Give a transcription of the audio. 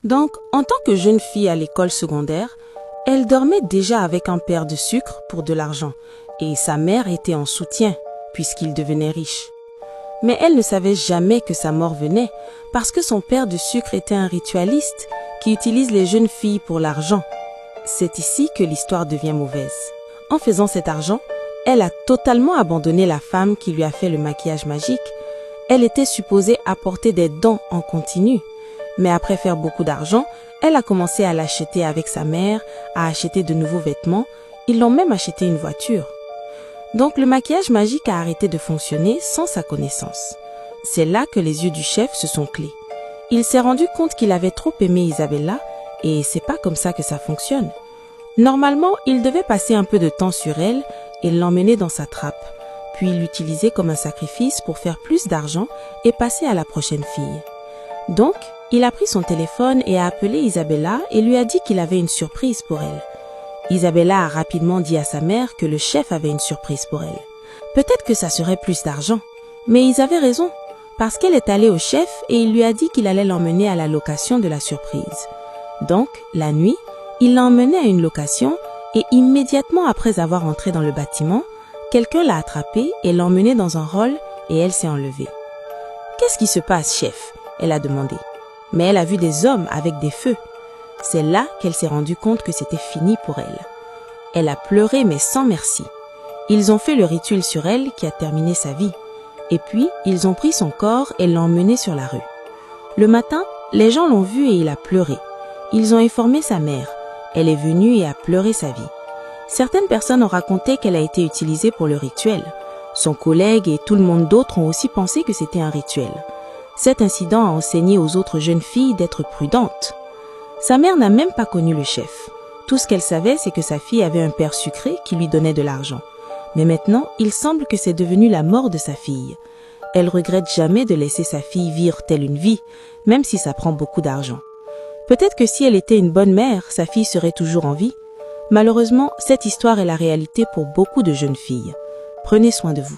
Donc, en tant que jeune fille à l'école secondaire, elle dormait déjà avec un père de sucre pour de l'argent et sa mère était en soutien puisqu'il devenait riche. Mais elle ne savait jamais que sa mort venait parce que son père de sucre était un ritualiste qui utilise les jeunes filles pour l'argent. C'est ici que l'histoire devient mauvaise. En faisant cet argent, elle a totalement abandonné la femme qui lui a fait le maquillage magique. Elle était supposée apporter des dons en continu. Mais après faire beaucoup d'argent, elle a commencé à l'acheter avec sa mère, à acheter de nouveaux vêtements. Ils l'ont même acheté une voiture. Donc le maquillage magique a arrêté de fonctionner sans sa connaissance. C'est là que les yeux du chef se sont clés. Il s'est rendu compte qu'il avait trop aimé Isabella et c'est pas comme ça que ça fonctionne. Normalement, il devait passer un peu de temps sur elle et l'emmener dans sa trappe, puis l'utiliser comme un sacrifice pour faire plus d'argent et passer à la prochaine fille. Donc, il a pris son téléphone et a appelé Isabella et lui a dit qu'il avait une surprise pour elle. Isabella a rapidement dit à sa mère que le chef avait une surprise pour elle. Peut-être que ça serait plus d'argent, mais ils avaient raison, parce qu'elle est allée au chef et il lui a dit qu'il allait l'emmener à la location de la surprise. Donc, la nuit, il l'a emmenée à une location et immédiatement après avoir entré dans le bâtiment, quelqu'un l'a attrapée et l'a emmenée dans un rôle et elle s'est enlevée. « Qu'est-ce qui se passe, chef ?» elle a demandé. Mais elle a vu des hommes avec des feux. C'est là qu'elle s'est rendue compte que c'était fini pour elle. Elle a pleuré mais sans merci. Ils ont fait le rituel sur elle qui a terminé sa vie. Et puis, ils ont pris son corps et l'ont emmené sur la rue. Le matin, les gens l'ont vu et il a pleuré. Ils ont informé sa mère. Elle est venue et a pleuré sa vie. Certaines personnes ont raconté qu'elle a été utilisée pour le rituel. Son collègue et tout le monde d'autres ont aussi pensé que c'était un rituel. Cet incident a enseigné aux autres jeunes filles d'être prudentes. Sa mère n'a même pas connu le chef. Tout ce qu'elle savait, c'est que sa fille avait un père sucré qui lui donnait de l'argent. Mais maintenant, il semble que c'est devenu la mort de sa fille. Elle regrette jamais de laisser sa fille vivre telle une vie, même si ça prend beaucoup d'argent. Peut-être que si elle était une bonne mère, sa fille serait toujours en vie. Malheureusement, cette histoire est la réalité pour beaucoup de jeunes filles. Prenez soin de vous.